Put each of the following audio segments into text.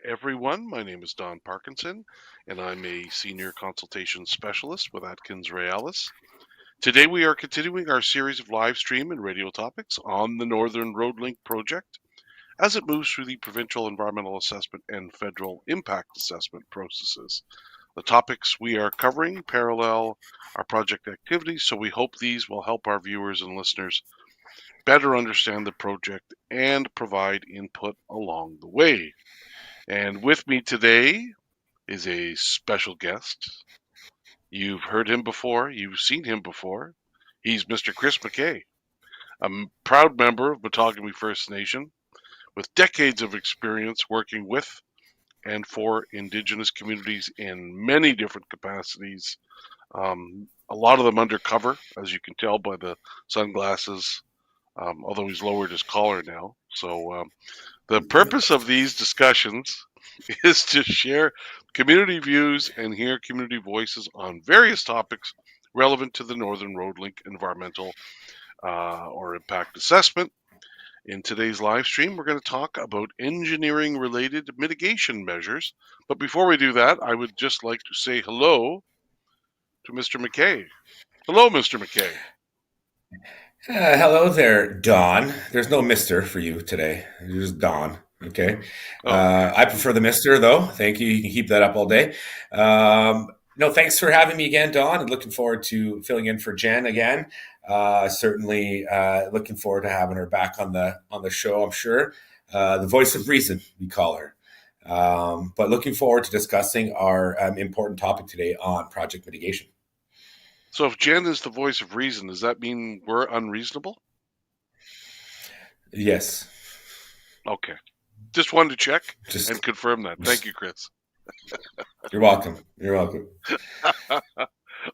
everyone. My name is Don Parkinson, and I'm a senior consultation specialist with Atkins Realis. Today, we are continuing our series of live stream and radio topics on the Northern Road Link project as it moves through the provincial environmental assessment and federal impact assessment processes. The topics we are covering parallel our project activities, so we hope these will help our viewers and listeners better understand the project and provide input along the way. And with me today is a special guest. You've heard him before, you've seen him before. He's Mr. Chris McKay, a proud member of Matagami First Nation with decades of experience working with and for Indigenous communities in many different capacities. A lot of them undercover, as you can tell by the sunglasses, although he's lowered his collar now. So the purpose of these discussions is to share community views and hear community voices on various topics relevant to the Northern Road Link environmental or impact assessment. In today's live stream, we're going to talk about engineering related mitigation measures. But before we do that, I would just like to say hello to Mr. McKay. Hello, Mr. McKay. Hello there, Don. There's no Mister for you today. You're just Don. Okay. Okay. I prefer the Mister, though. Thank you. You can keep that up all day. No, thanks for having me again, Don. And looking forward to filling in for Jen again. Certainly looking forward to having her back on the show. I'm sure the voice of reason, we call her. But looking forward to discussing our important topic today on project mitigation. So if Jen is the voice of reason, does that mean we're unreasonable? Yes. Okay. Just wanted to check Just and confirm that. Thank you, Chris. You're welcome. You're welcome.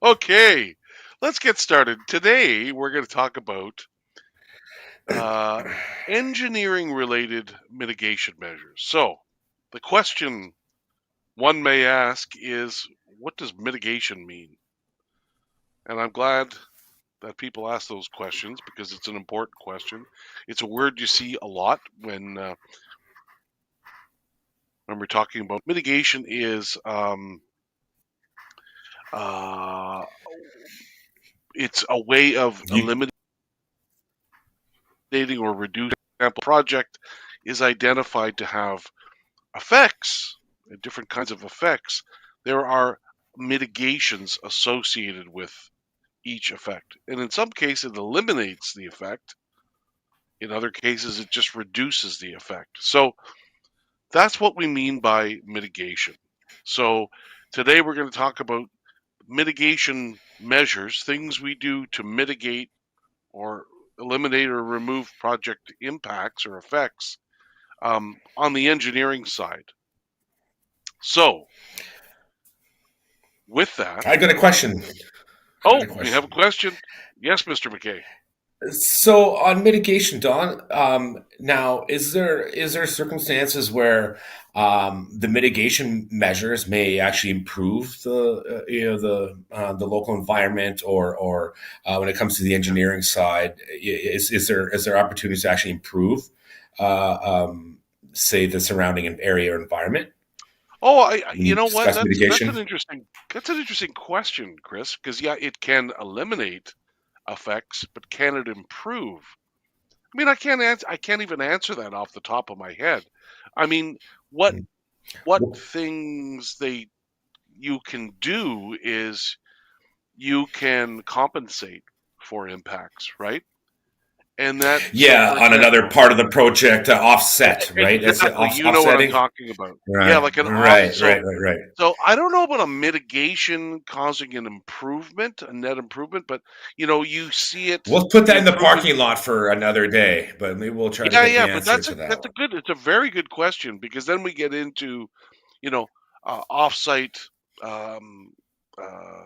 Okay, let's get started. Today, we're going to talk about engineering related mitigation measures. So, the question one may ask is, what does mitigation mean? And I'm glad that people ask those questions because it's an important question. It's a word you see a lot when we're talking about mitigation. Is it's a way of eliminating or reducing. Example, project is identified to have effects, different kinds of effects. There are mitigations associated with each effect. And in some cases, it eliminates the effect. In other cases, it just reduces the effect. So that's what we mean by mitigation. So today we're going to talk about mitigation measures, things we do to mitigate or eliminate or remove project impacts or effects on the engineering side. So with that, I got a question. You have a question? Yes, Mr. McKay. So on mitigation, Don, now is there circumstances where the mitigation measures may actually improve the local environment, or when it comes to the engineering side, is there opportunities to actually improve, say, the surrounding area or environment Oh, when you you know what? discuss That's mitigation? an interesting question, Chris. Because yeah, it can eliminate effects, but can it improve? I mean, I can't even answer that off the top of my head. I mean, what things you can do is you can compensate for impacts, right? And that, so Yeah, for on another example, part of the project, offset, right? That's it, exactly, you know what I'm offsetting. talking about. Yeah, Right, like an off. right, right, right, right. So I don't know about a mitigation causing an improvement, a net improvement, but you see it, We'll put the that in the improvement. parking lot for another day, but maybe we'll try to Yeah, get yeah, the but answer to that one. it's a very good question because then we get into, you know, offsite um, uh,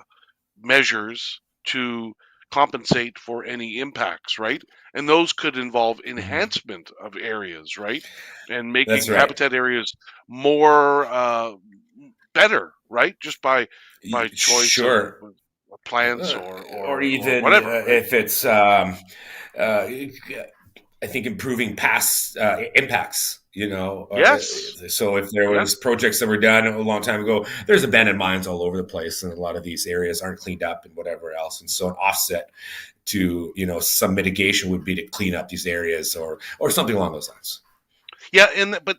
measures to compensate for any impacts, right? And those could involve Mhm. enhancement of areas, right? And That's making right. habitat areas more better, right? Just by choice of Sure. plants Uh, or or or even whatever, right? if it's, uh, I think improving past impacts, Yes. So if there Yes. was projects that were done a long time ago, there's abandoned mines all over the place, and a lot of these areas aren't cleaned up and whatever else. And so an offset to some mitigation would be to clean up these areas or something along those lines. Yeah, but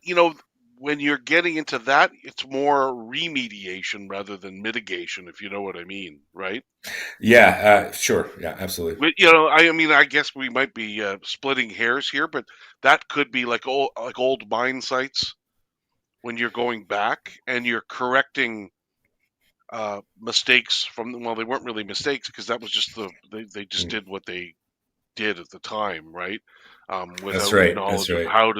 when you're getting into that, it's more remediation rather than mitigation, if you know what I mean, right? Yeah, sure. Yeah, absolutely. I mean, I guess we might be splitting hairs here, but that could be like old mine sites when you're going back and you're correcting mistakes from well, they weren't really mistakes because that was just they just Mm. did what they did at the time, right? That's Without right. That's knowledge of right. how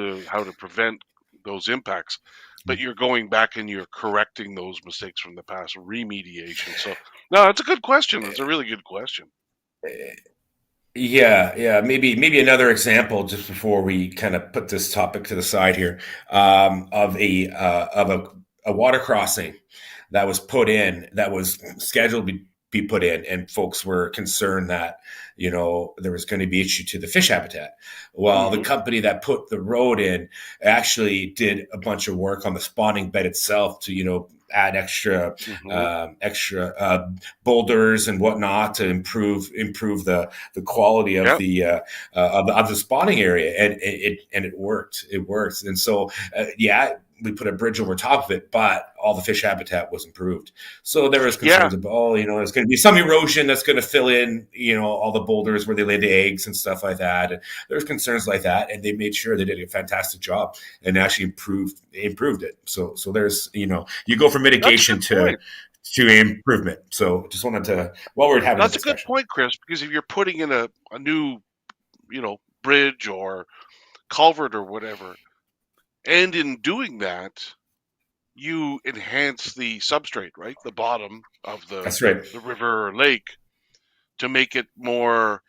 to prevent those impacts. But you're going back and you're correcting those mistakes from the past, remediation. So, no, it's a good question. It's a really good question. Yeah, yeah. Maybe another example just before we kind of put this topic to the side here, of a water crossing that was put in, that was scheduled to be put in, and folks were concerned that there was going to be issue to the fish habitat. Well, the Hmm. company that put the road in actually did a bunch of work on the spawning bed itself to add Hmm. extra boulders and whatnot to improve the quality of Yep. the spawning area, and it worked. It worked, and so yeah, we put a bridge over top of it, but all the fish habitat was improved. So there was Yeah. concerns about, there's going to be some erosion that's going to fill in, all the boulders where they lay the eggs and stuff like that. And there's concerns like that, and they made sure they did a fantastic job and actually improved it. So there's, you go from That's a mitigation good point. to improvement. So just wanted to, while we're having a That's a good discussion. point, Chris, because if you're putting in a new, bridge or culvert or whatever, and in doing that, you enhance the substrate, right? The bottom of That's right. the river or lake to make it more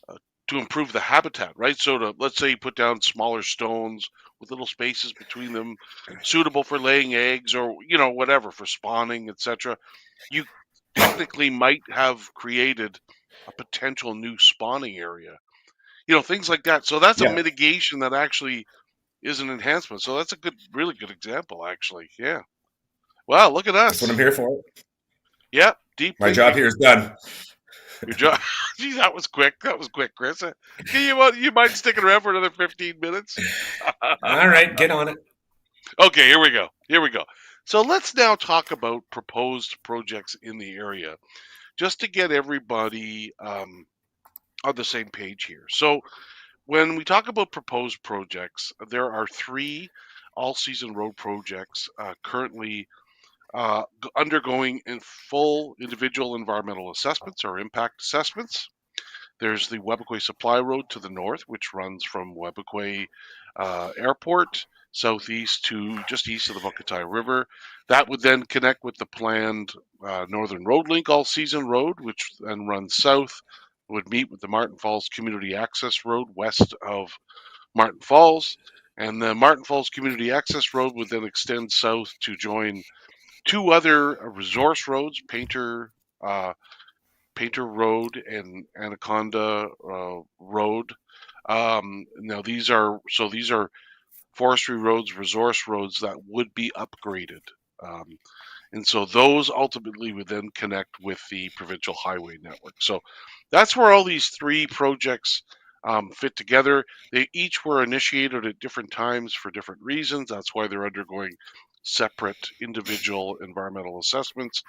uh, to improve the habitat, right? So let's say you put down smaller stones with little spaces between them, suitable for laying eggs or whatever for spawning, etc. You technically might have created a potential new spawning area, things like that. So that's a Yeah, mitigation that actually is an enhancement. So that's a really good example, actually. Yeah. Wow, look at that's what I'm us. here for. Yeah, deep My job thinking. here is done. Your job. Gee, that was quick. That was quick, Chris. You mind sticking around for another 15 minutes? All right, get on it. Okay, here we go. Here we go. So let's now talk about proposed projects in the area, just to get everybody on the same page here. So when we talk about proposed projects, there are three all-season road projects currently undergoing in full individual environmental assessments or impact assessments. There's the Webequie Supply Road to the north, which runs from Webequie Airport southeast to just east of the Buckatai River. That would then connect with the planned Northern Road Link all season road, which then runs south, would meet with the Martin Falls Community Access Road west of Martin Falls. And the Martin Falls Community Access Road would then extend south to join two other resource roads, uh, Painter Road and Anaconda Road. Now these are forestry roads, resource roads that would be upgraded. Um, and so those ultimately would then connect with the provincial highway network. So that's where all these three projects fit together. They each were initiated at different times for different reasons. That's why they're undergoing separate individual environmental assessments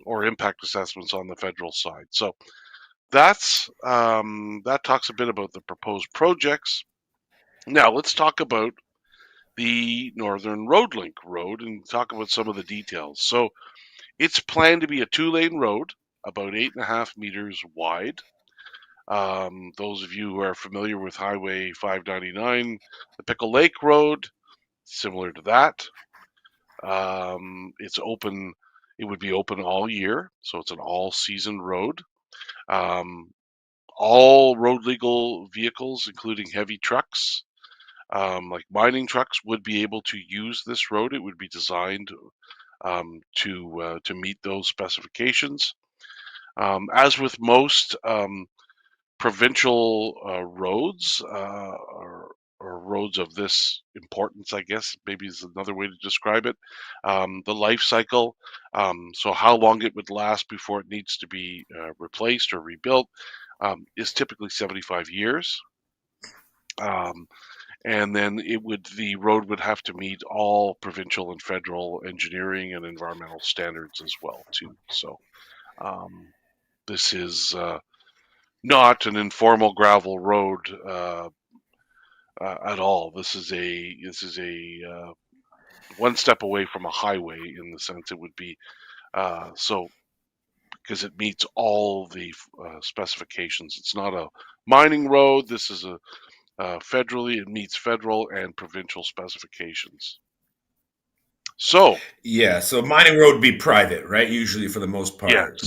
or impact assessments on the federal side. So that talks a bit about the proposed projects. Now let's talk about the Northern Road Link road and talk about some of the details. So it's planned to be a two-lane road, about 8.5 meters wide. Those of you who are familiar with Highway 599, the Pickle Lake Road, similar to that. It's open. It would be open all year, so it's an all-season road. Um, all road legal vehicles, including heavy trucks, like mining trucks, would be able to use this road. It would be designed to meet those specifications. As with most provincial roads roads of this importance, I guess, maybe is another way to describe it. The life cycle, so how long it would last before it needs to be replaced or rebuilt, is typically 75 years. Um, and then the road would have to meet all provincial and federal engineering and environmental standards as well too. So this is not an informal gravel road at all. This is a one step away from a highway in the sense it would be so because it meets all the specifications. It's not a mining road. This is a federally, it meets federal and provincial specifications. So Yeah, so mining road would be private, right? Usually, for the most yes, part,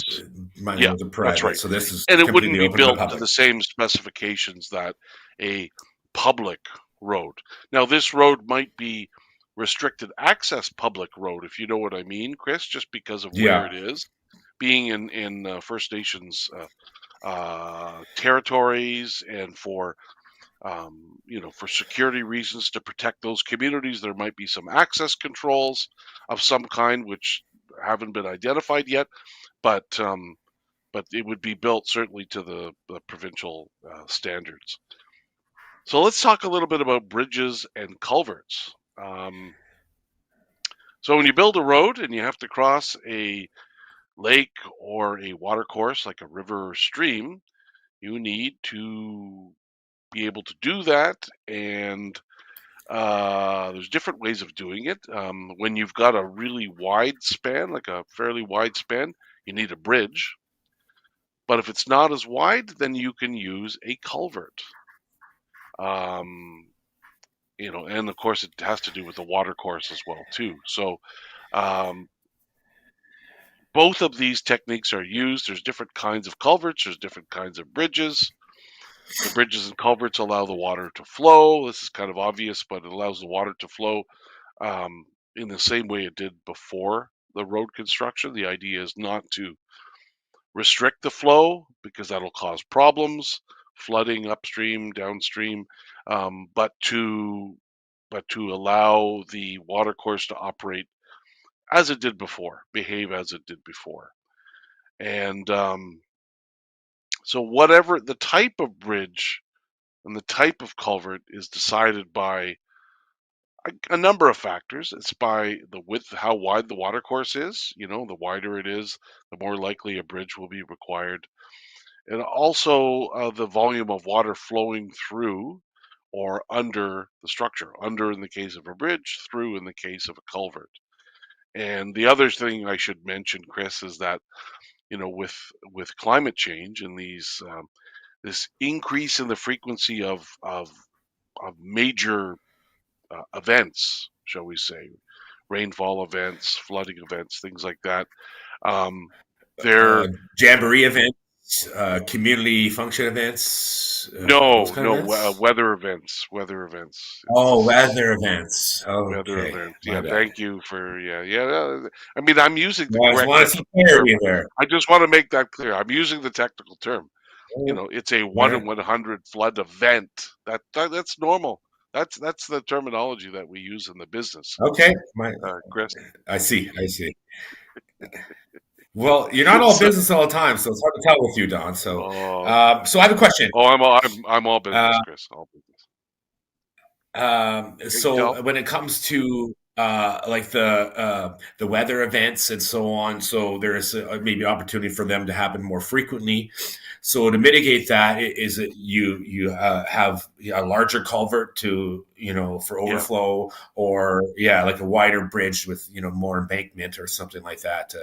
mining yeah, roads are that's private. right, So this is and it wouldn't completely be open to the built to public. the same specifications that a public road. Now, this road might be restricted access public road, if you know what I mean, Chris, just because of where Yeah, it is, being in First Nations territories, and for for security reasons to protect those communities, there might be some access controls of some kind which haven't been identified yet, but it would be built certainly to the provincial standards. So let's talk a little bit about bridges and culverts. So when you build a road and you have to cross a lake or a watercourse like a river or stream, you need to be able to do that. And there's different ways of doing it. When you've got a really wide span, like a fairly wide span, you need a bridge. But if it's not as wide, then you can use a culvert. Um, and of course it has to do with the water course as well too. So um, both of these techniques are used. There's different kinds of culverts. There's different kinds of bridges. The bridges and culverts allow the water to flow. This is kind of obvious, but it allows the water to flow um, in the same way it did before the road construction. The idea is not to restrict the flow because that'll cause problems, flooding upstream, downstream, but to allow the watercourse to operate as it did before, behave as it did before. And so whatever the type of bridge and the type of culvert is decided by a number of factors. It's by the width, how wide the watercourse is. The wider it is, the more likely a bridge will be required. And also the volume of water flowing through or under the structure. Under in the case of a bridge, through in the case of a culvert. And the other thing I should mention, Chris, is that with climate change and this increase in the frequency of major events, shall we say, rainfall events, flooding events, things like that. Um, they're Jamboree events, community function events, those no, kind of no events. weather events. Oh, weather events. Weather Okay, events. my Yeah, bad. thank you for yeah. I mean, I'm using the No, I just correct want to see technical term. clarity there. I just want to make that clear. I'm using the technical term. All It's a 1 in right. 100 flood event. That's normal. That's the terminology that we use in the business, Okay. Chris. I see. I see. Well, you're not all So, business all the time, so it's hard to tell with you, Don. So, oh, so I have a question. I'm all business, Uh, Chris. All business. Can you tell? so when it comes to like the weather events and so on, so there's maybe opportunity for them to happen more frequently. So to mitigate that, is it you have a larger culvert to for Yeah. overflow, or yeah, like a wider bridge with more embankment or something like that,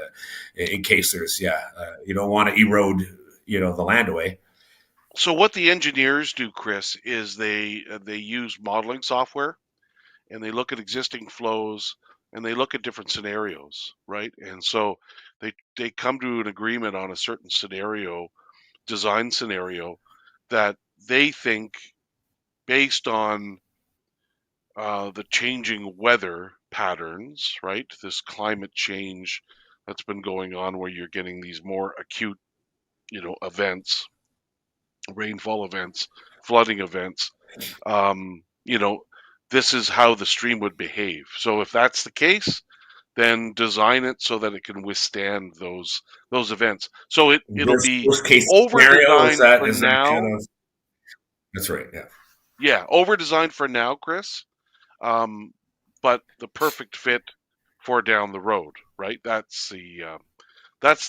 in case there's you don't want to erode the land away. So what the engineers do, Chris, is they use modeling software and they look at existing flows and they look at different scenarios, right? And so they come to an agreement on a certain scenario, design scenario that they think based on the changing weather patterns, right? This climate change that's been going on where you're getting these more acute, events, rainfall events, flooding events. you know, this is how the stream would behave. So if that's the case, then design it so that it can withstand those events. So it'll be Worst case over scenario is designed that for kind now. of that's right. Yeah. Yeah, over designed for now, Chris. Um, but the perfect fit for down the road, right? That's the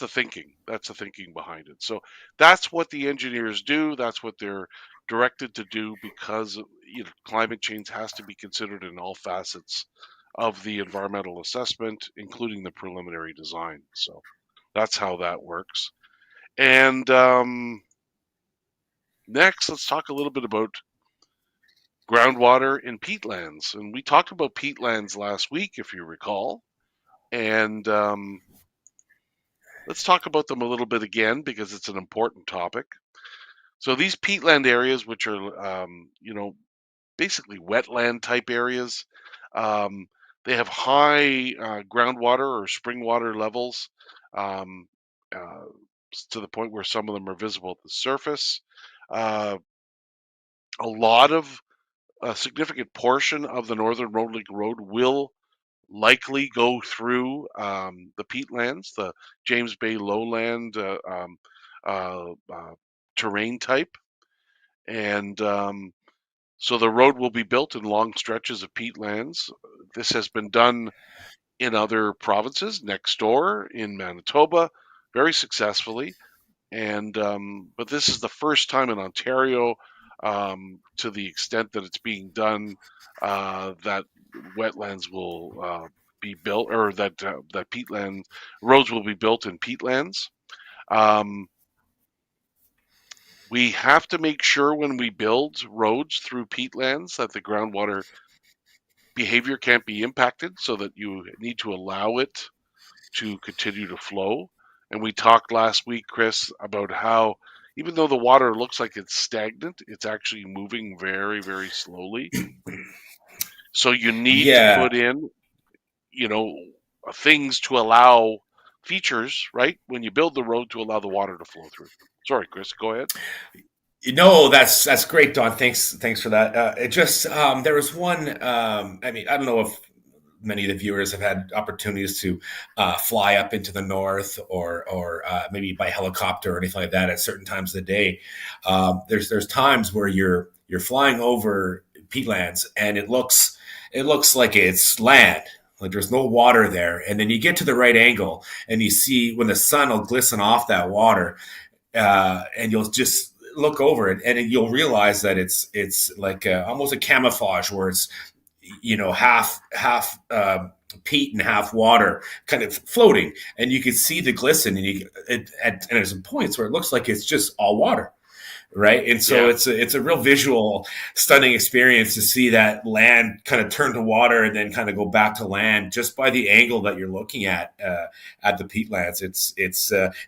thinking. That's the thinking behind it. So that's what the engineers do. That's what they're directed to do because climate change has to be considered in all facets of the environmental assessment, including the preliminary design. So that's how that works. And next, let's talk a little bit about groundwater in peatlands. And we talked about peatlands last week, if you recall. And let's talk about them a little bit again because it's an important topic. So these peatland areas, which are basically wetland type areas, um, they have high groundwater or spring water levels um, uh, to the point where some of them are visible at the surface. Uh, a lot of a significant portion of the Northern Road Link Road will likely go through the peatlands, the James Bay lowland uh, uh, terrain type. And so the road will be built in long stretches of peatlands. This has been done in other provinces next door in Manitoba very successfully. And but this is the first time in Ontario, to the extent that it's being done, that wetlands will be built, or that peatland roads will be built in peatlands. Um, we have to make sure when we build roads through peatlands that the groundwater behavior can't be impacted, so that you need to allow it to continue to flow. And we talked last week, Chris, about how even though the water looks like it's stagnant, it's actually moving very, very slowly. So you need to Yeah. put in, you know, things to allow features, right? When you build the road to allow the water to flow through. Sorry, Chris, go ahead. No, that's great, Don. Thanks for that. It just there was one. I mean, I don't know if many of the viewers have had opportunities to fly up into the north or maybe by helicopter or anything like that at certain times of the day. There's times where you're flying over peatlands and it looks like it's land. Like there's no water there, and then you get to the right angle and you see when the sun will glisten off that water, and you'll just look over it and you'll realize that it's like almost a camouflage where it's half peat and half water kind of floating, and you can see the glisten, and there's points where it looks like it's just all water, right? And so Yeah. it's a real visual, stunning experience to see that land kind of turn to water and then kind of go back to land just by the angle that you're looking at the peatlands.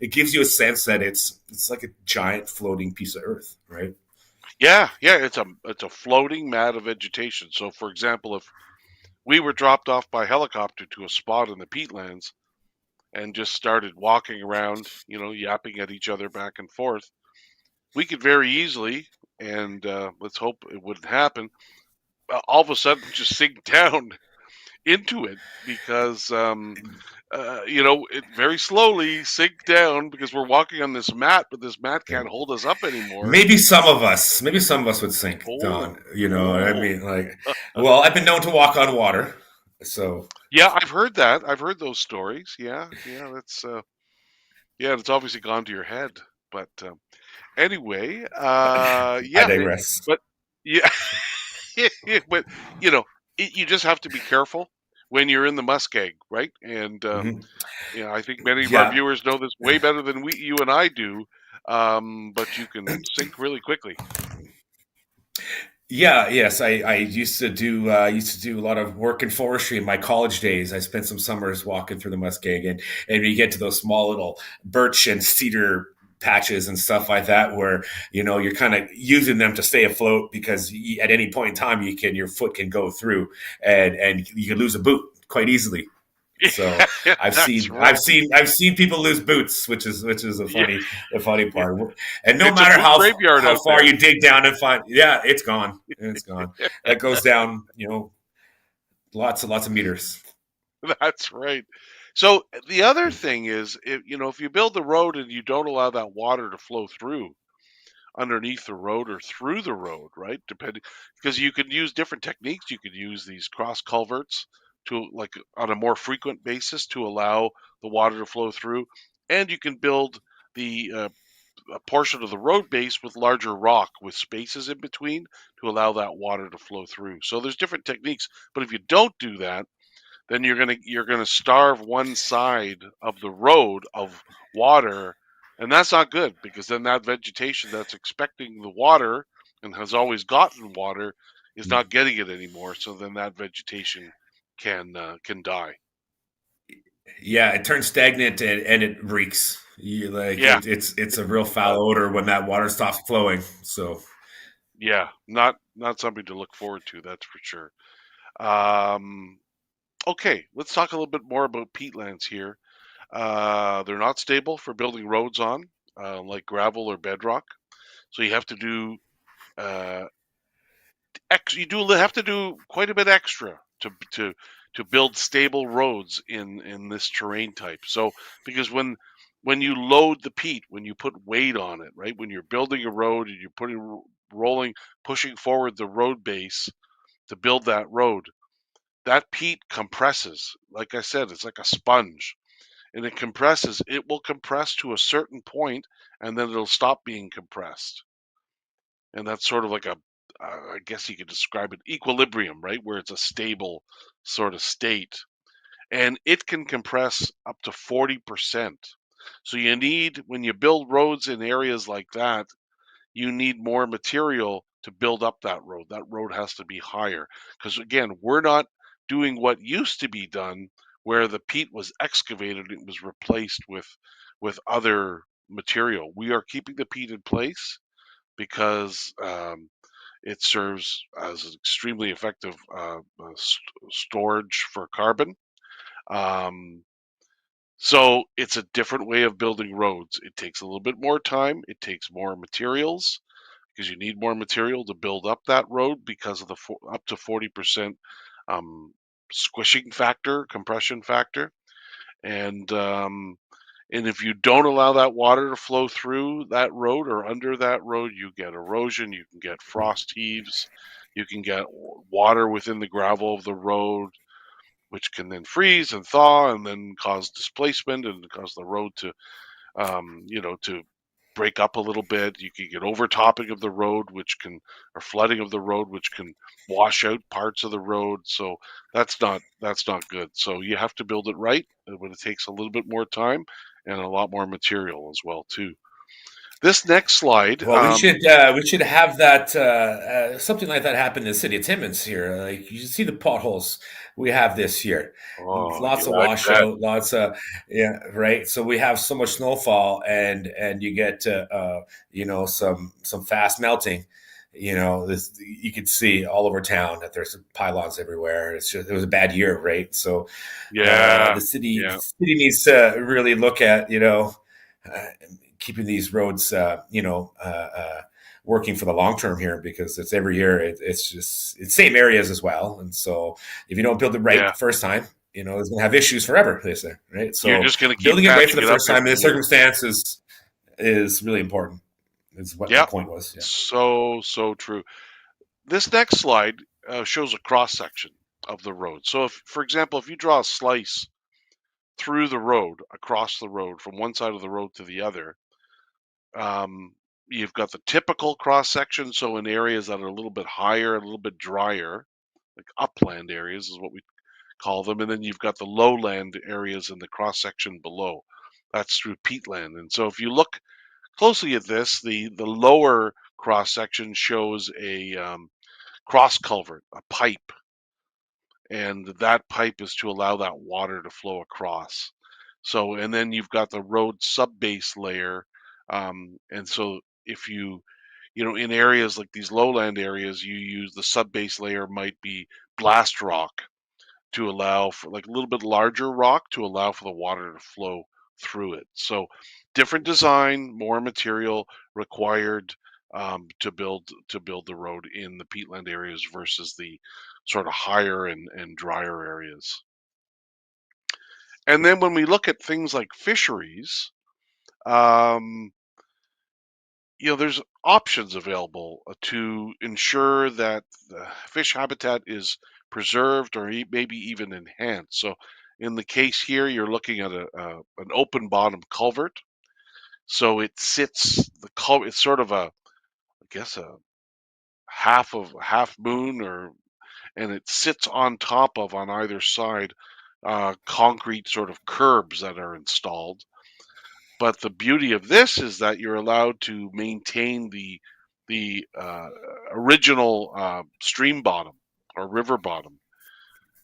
It gives you a sense that it's like a giant floating piece of earth, right? Yeah, yeah, it's a floating mat of vegetation. So for example, if we were dropped off by helicopter to a spot in the peatlands and just started walking around, yapping at each other back and forth, we could very easily, and let's hope it wouldn't happen, all of a sudden just sink down into it because, it very slowly sink down because we're walking on this mat, but this mat can't hold us up anymore. Maybe some of us would sink, Oh, Don. You know what I oh. mean? Like, well, I've been known to walk on water, so Yeah, I've heard that. I've heard those stories. Yeah, yeah, it's obviously gone to your head. But anyway, I yeah, digress. but yeah, but you know, you just have to be careful when you're in the muskeg, right? And Mhm. I think many of our Yeah, viewers know this way better than you and I do. But you can sink really quickly. yeah, yes. I used to do a lot of work in forestry in my college days. I spent some summers walking through the muskeg, and you get to those small little birch and cedar patches and stuff like that, where you're kind of using them to stay afloat because at any point in time your foot can go through, and you can lose a boot quite easily. So Yeah, I've that's seen right. I've seen I've seen people lose boots, which is Yeah, the funny yeah. part. And no It's a matter boot graveyard how out far there. you dig down and find, yeah, it's gone. It's gone. That goes down, lots of meters. That's right. So the other thing is, if you build the road and you don't allow that water to flow through underneath the road or through the road, right? Depending, because you could use different techniques. You could use these cross culverts to, like, on a more frequent basis to allow the water to flow through, and you can build the a portion of the road base with larger rock with spaces in between to allow that water to flow through. So there's different techniques, but if you don't do that, then you're gonna starve one side of the road of water, and that's not good because then that vegetation that's expecting the water and has always gotten water is not getting it anymore. So then that vegetation can die. Yeah, it turns stagnant and it reeks. Yeah, It's a real it does. foul odor when that water stops flowing. So Yeah, not something to look forward to. That's for sure. Um, okay, let's talk a little bit more about peatlands here. They're not stable for building roads on, like gravel or bedrock. So you have to do uh, you have to do quite a bit extra to build stable roads in this terrain type. So because when you load the peat, when you put weight on it, right? When you're building a road and you're rolling, pushing forward the road base to build that road, that peat compresses. Like I said, it's like a sponge, and it will compress to a certain point, and then it'll stop being compressed. And that's sort of like I guess you could describe it equilibrium, right? Where it's a stable sort of state. And it can compress up to 40%. So when you build roads in areas like that, you need more material to build up that road. That road has to be higher. Because again, we're not doing what used to be done, where the peat was excavated and it was replaced with other material. We are keeping the peat in place because it serves as an extremely effective storage for carbon. Um, so it's a different way of building roads. It takes a little bit more time. It takes more materials because you need more material to build up that road because of the up to 40% um, squishing factor, compression factor, and and if you don't allow that water to flow through that road or under that road, you get erosion, you can get frost heaves, you can get water within the gravel of the road, which can then freeze and thaw and then cause displacement and cause the road to break up a little bit. You can get overtopping of the road, or flooding of the road, which can wash out parts of the road. So that's not good. So you have to build it right, but it takes a little bit more time and a lot more material as well too. This next slide, well, we should have that something like that happen in the city of Timmins here. Like you should see the potholes we have this year. oh Lots of yeah, I bet. washout, lots of yeah, right. So we have so much snowfall, and you get some fast melting. You could see all over town that there's pylons everywhere. It was a bad year, right? So Yeah, the yeah, city needs to really look at uh, keeping these roads working for the long term here, because it's every year it's same areas as well, and so if you don't build it right yeah. the first time, it's going to have issues forever, they say, right? You're So just gonna keep building it right for patching the it up first time in every this year. circumstance is really important, is what my Yeah, point was. Yeah. so true. This next slide shows a cross section of the road. So, if, for example, if you draw a slice through the road, across the road, from one side of the road to the other, um, you've got the typical cross section. So, in areas that are a little bit higher, a little bit drier, like upland areas is what we call them. And then you've got the lowland areas in the cross section below. That's through peatland. And so, if you look closely at this, the lower cross section shows a cross culvert, a pipe, and that pipe is to allow that water to flow across. So, and then you've got the road subbase layer, and so if in areas like these lowland areas, you use the subbase layer might be blast rock to allow for like a little bit larger rock to allow for the water to flow through it. So different design, more material required to build the road in the peatland areas versus the sort of higher and drier areas. And then when we look at things like fisheries, um, there's options available to ensure that the fish habitat is preserved or maybe even enhanced. So, in the case here, you're looking at an open bottom culvert. So it sits it's sort of I guess a half moon and it sits on top of on either side concrete sort of curbs that are installed. But the beauty of this is that you're allowed to maintain the original stream bottom or river bottom,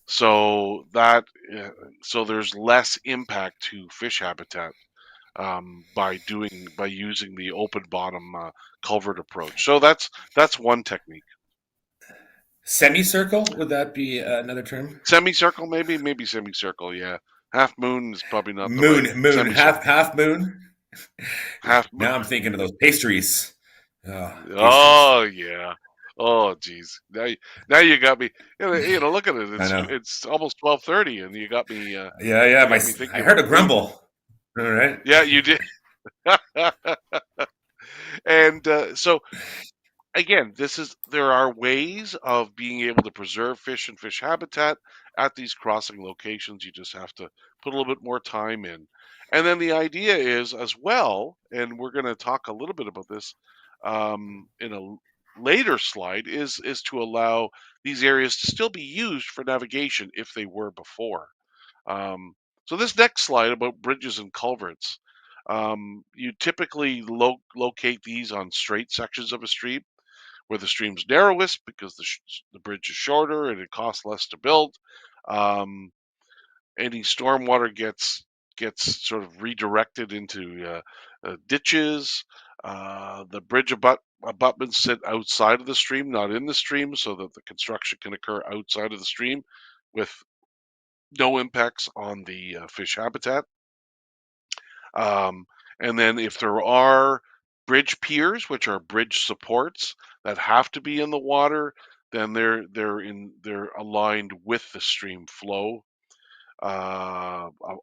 so that so there's less impact to fish habitat by using the open bottom culvert approach. So that's one technique. Semicircle, would that be another term? Semicircle, maybe semicircle. Yeah, half moon is probably not the right Moon, semicircle. half moon. Half moon. Now I'm thinking of those pastries. Oh, pastries. Oh yeah. Oh geez. Now you got me. Look at it. I It's know. it's almost 12:30, and you got me. Yeah, yeah. You got me I thinking heard about a food. grumble. All right. Yeah, you did. And so again, there are ways of being able to preserve fish and fish habitat at these crossing locations. You just have to put a little bit more time in. And then the idea is as well, and we're going to talk a little bit about this in a later slide, is to allow these areas to still be used for navigation if they were before. Um, so this next slide about bridges and culverts. You typically locate these on straight sections of a stream where the stream's narrowest because the bridge is shorter and it costs less to build. Um, any stormwater gets sort of redirected into ditches. The bridge abutments sit outside of the stream, not in the stream, so that the construction can occur outside of the stream with no impacts on the fish habitat. Um, and then if there are bridge piers, which are bridge supports that have to be in the water, then they're aligned with the stream flow.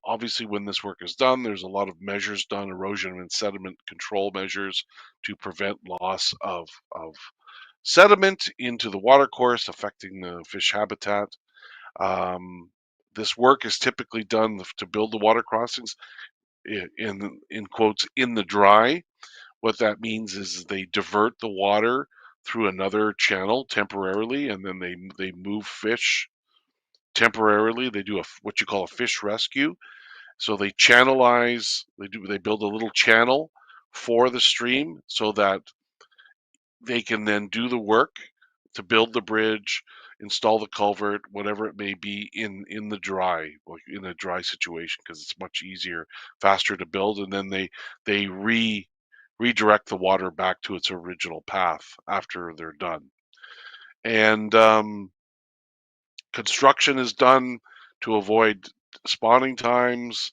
Obviously, when this work is done, there's a lot of measures done, erosion and sediment control measures to prevent loss of sediment into the watercourse, affecting the fish habitat. Um, this work is typically done to build the water crossings in quotes in the dry. What that means is they divert the water through another channel temporarily, and then they move fish temporarily. They do what you call a fish rescue. So they channelize. They build a little channel for the stream so that they can then do the work to build the bridge, install the culvert, whatever it may be in the dry, like in a dry situation, because it's much easier, faster to build, and then they redirect the water back to its original path after they're done. And construction is done to avoid spawning times,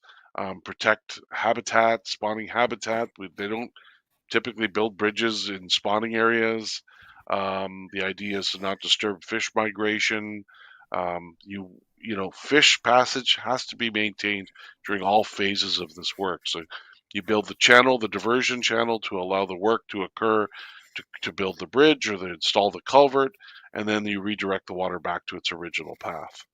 protect habitat, spawning habitat. They don't typically build bridges in spawning areas. The idea is to not disturb fish migration. Fish passage has to be maintained during all phases of this work. So you build the channel, the diversion channel, to allow the work to occur to build the bridge or to install the culvert, and then you redirect the water back to its original path.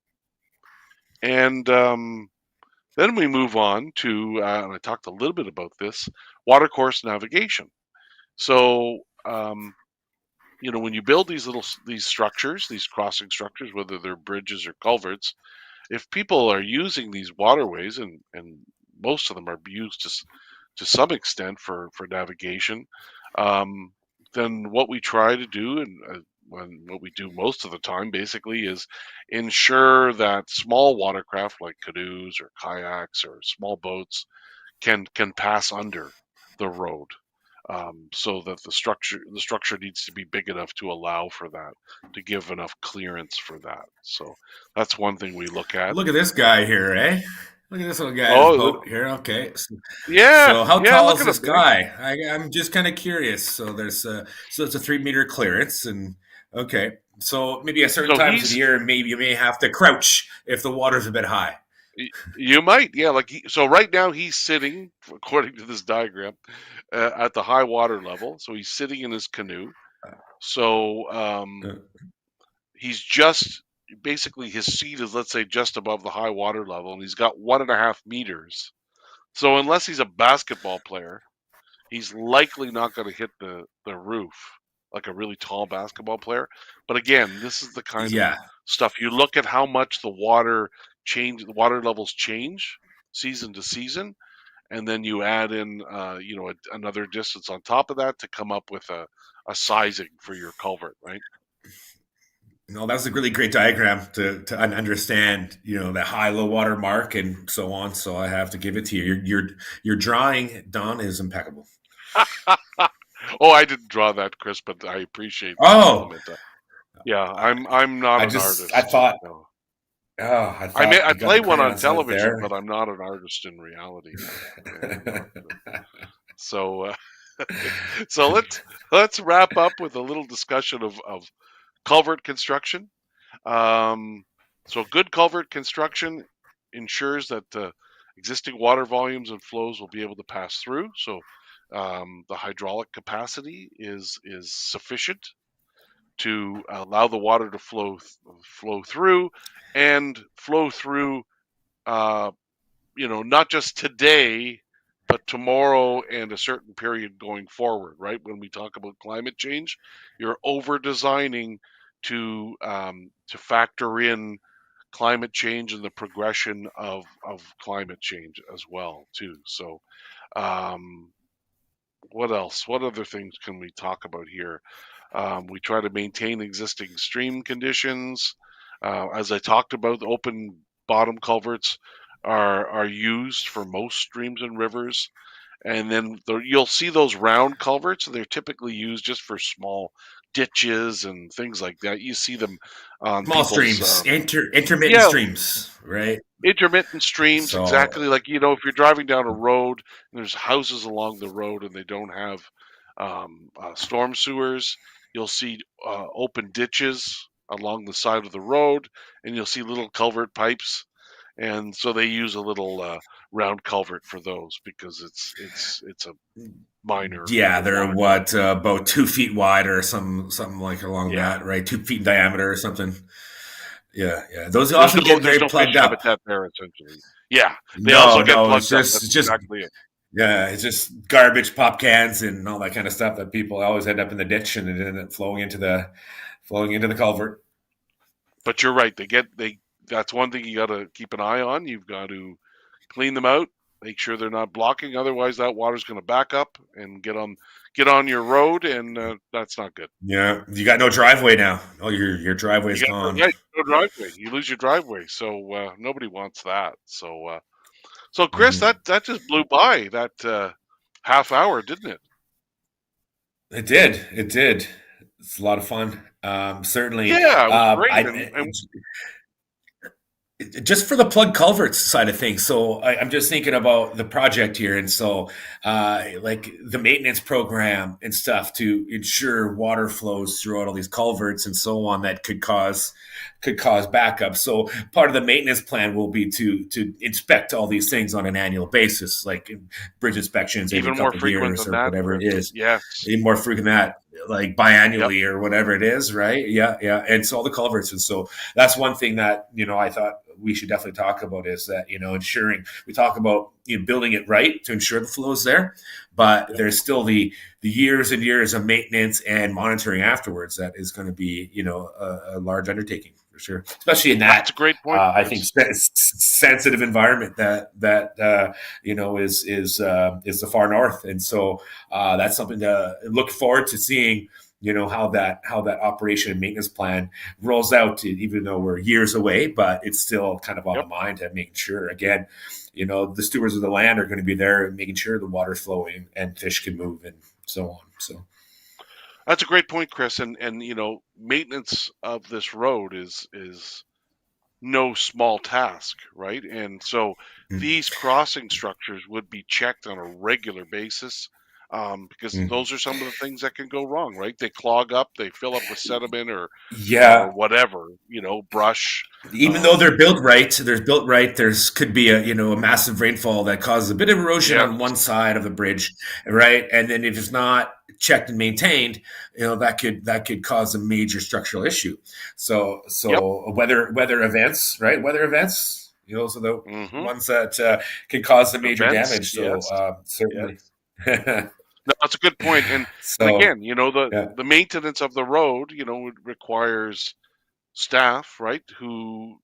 And then we move on to, and I talked a little bit about this, watercourse navigation. So, when you build these structures, these crossing structures, whether they're bridges or culverts, if people are using these waterways, and most of them are used to some extent for navigation, um, then what we try to do, and what we do most of the time, basically, is ensure that small watercraft like canoes or kayaks or small boats can pass under the road. so that the structure needs to be big enough to allow for that, to give enough clearance for that. So that's one thing we look at. Look at this guy here, eh? Look at this little guy's Oh, boat here. Okay. yeah, So how yeah. tall Look is at him. this guy? I'm just kind of curious. So so it's a 3 meter clearance, and okay. So maybe at certain So times of the year, maybe you may have to crouch if the water's a bit high. you might, yeah. So right now he's sitting, according to this diagram, at the high water level. So he's sitting in his canoe. So Uh, he's just basically his seat is, let's say, just above the high water level, and he's got 1.5 meters. So unless he's a basketball player, he's likely not going to hit the roof like a really tall basketball player. But again, this is the kind of yeah. stuff you look at how much the water levels change season to season, and then you add in another distance on top of that to come up with a sizing for your culvert, right? No, that's a really great diagram to understand, the high low water mark and so on. So I have to give it to you. Your drawing, Don, is impeccable. Oh, I didn't draw that, Chris, but I appreciate the Oh, compliment. Yeah, I'm not an artist. I thought, No. I I thought I you got the play one on crayons out television, there. but I'm not an artist in reality. No. Yeah, I'm not. So so let's wrap up with a little discussion of culvert construction. Um, so good culvert construction ensures that existing water volumes and flows will be able to pass through. So the hydraulic capacity is sufficient to allow the water to flow through and flow through. Uh, not just today, but tomorrow and a certain period going forward. Right when we talk about climate change, you're over designing to factor in climate change and the progression of climate change as well too. So um, what else? What other things can we talk about here? We try to maintain existing stream conditions. As I talked about, open bottom culverts are used for most streams and rivers. And then you'll see those round culverts. They're typically used just for small ditches and things like that. You see them on Small people's streams, intermittent yeah, streams, right? intermittent streams, So exactly. Like, if you're driving down a road and there's houses along the road and they don't have storm sewers, you'll see open ditches along the side of the road, and you'll see little culvert pipes. And so they use a little round culvert for those because it's a minor yeah, they're water cut. what about 2 feet wide or something like along Yeah, that, right? 2 feet in diameter or something. Yeah, yeah. Those there's often no get there's very no fish plugged up. habitat there essentially. Yeah, they also No, get no, plugged up. That's it's just exactly it. yeah, it's just garbage, pop cans, and all that kind of stuff that people always end up in the ditch and it end up flowing into the culvert. But you're right. That's one thing you got to keep an eye on. You've got to clean them out, make sure they're not blocking. Otherwise, that water's going to back up and get on your road, and that's not good. Yeah, you got no driveway now. Oh, your driveway's You got gone. yeah, no driveway. You lose your driveway, so nobody wants that. So Chris, Mhm. that just blew by that half hour, didn't it? It did. It did. It's a lot of fun. Certainly, Yeah, it was great, and just for the plug culverts side of things. So I'm just thinking about the project here, and so like the maintenance program and stuff to ensure water flows throughout all these culverts and so on that could cause backup. So part of the maintenance plan will be to inspect all these things on an annual basis, like bridge inspections every even more couple of frequent years than or that, whatever Chris. it is. Yes. Even more frequent than that, like Yep. biannually or whatever it is, right? Yeah, yeah. And so all the culverts, and so that's one thing that I thought we should definitely talk about is that ensuring we talk about building it right to ensure the flow is there, but Yep. there's still the years and years of maintenance and monitoring afterwards that is going to be a large undertaking for sure, especially in That's that a great point, I think Chris. sensitive environment that is the far north, and so that's something to look forward to seeing. How that operation and maintenance plan rolls out, even though we're years away, but it's still kind of on the Yep. mind and making sure, again, the stewards of the land are going to be there and making sure the water's flowing and fish can move and so on. So That's a great point, Chris. And maintenance of this road is no small task, right? And so these crossing structures would be checked on a regular basis, because mm. those are some of the things that can go wrong, right? They clog up, they fill up with sediment or Yeah, whatever, brush. even though Um, they're built right, there's could be a massive rainfall that causes a bit of erosion yes, on one side of the bridge, right? And then if it's not checked and maintained, that could cause a major structural issue. So yep, weather events, right? Weather events, so the mm-hmm. ones that can cause some major Events, damage. So yes, yes. certainly, No, that's a good point. And so again, the yeah. the maintenance of the road, it requires staff, right, who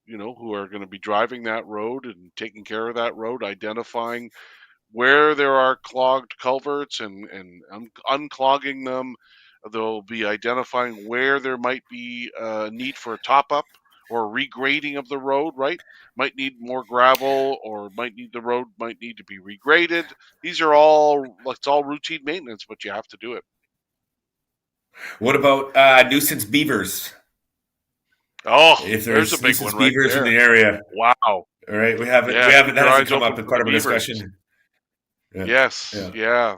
are going to be driving that road and taking care of that road, identifying where there are clogged culverts and unclogging them. They'll be identifying where there might be a need for a top up or regrading of the road, right? Might need more gravel, or the road might need to be regraded. These are it's all routine maintenance, but you have to do it. What about nuisance beavers? Oh, If there's a there's big nuisance one right beavers in there. the area, Wow. all right, we haven't we Yeah, haven't keep that your hasn't eyes come up open in for the quite of a beavers. discussion. Yeah, Yes, yeah. yeah,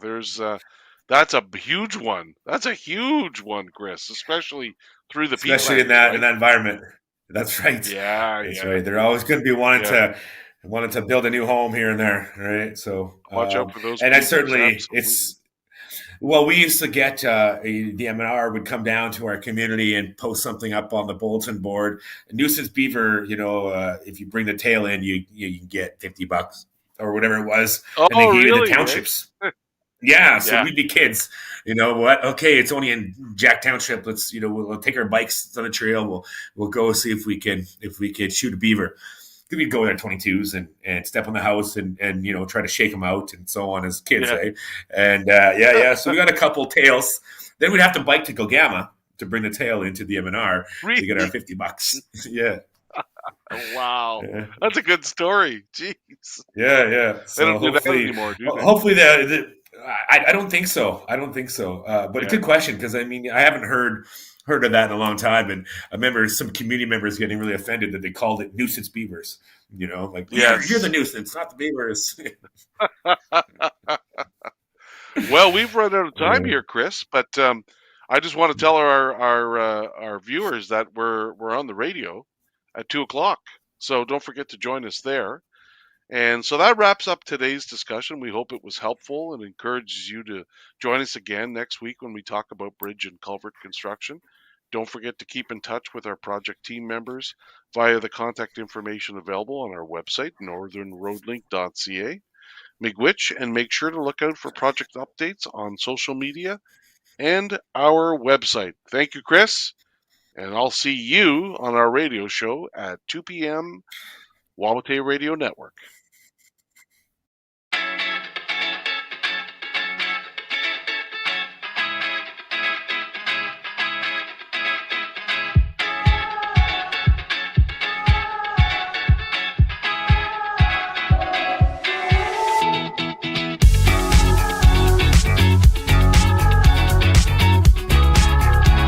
that's a huge one. That's a huge one, Chris, especially through the Especially in peatlands, that in right? that environment. That's right. Yeah, That's yeah, right. They're always going to be yeah. wanting to build a new home here and there, right? So, Watch out for those and I beavers. certainly Absolutely. it's well, we used to get the MNR would come down to our community and post something up on the bulletin board. A nuisance beaver, if you bring the tail in, you can get $50 or whatever it was, and they Oh, gave you the really, eh? townships. Yeah, so Yeah. we'd be kids. You know what? Okay, it's only in Jack Township. Let's we'll take our bikes on the trail. We'll go see if we could shoot a beaver. We'd go there 22s and step on the house and try to shake them out and so on as kids, Yeah. right? And yeah. So we got a couple tails. Then we'd have to bike to Gilgama to bring the tail into the MNR to get our Really? $50. Yeah, Wow. yeah. That's a good story. Jeez. Yeah. They So don't do that hopefully, anymore, do they? hopefully I don't think so. I don't think so. But a Yeah. good question because I mean I haven't heard of that in a long time, and I remember some community members getting really offended that they called it nuisance beavers. Like you're the Yes. nuisance, not the beavers. Well, we've run out of time Uh, here, Chris, but I just want to tell our viewers that we're on the radio at 2 o'clock. So don't forget to join us there. And so that wraps up today's discussion. We hope it was helpful and encourages you to join us again next week when we talk about bridge and culvert construction. Don't forget to keep in touch with our project team members via the contact information available on our website, northernroadlink.ca. Miigwech, and make sure to look out for project updates on social media and our website. Thank you, Chris, and I'll see you on our radio show at 2 p.m. Wamate Radio Network.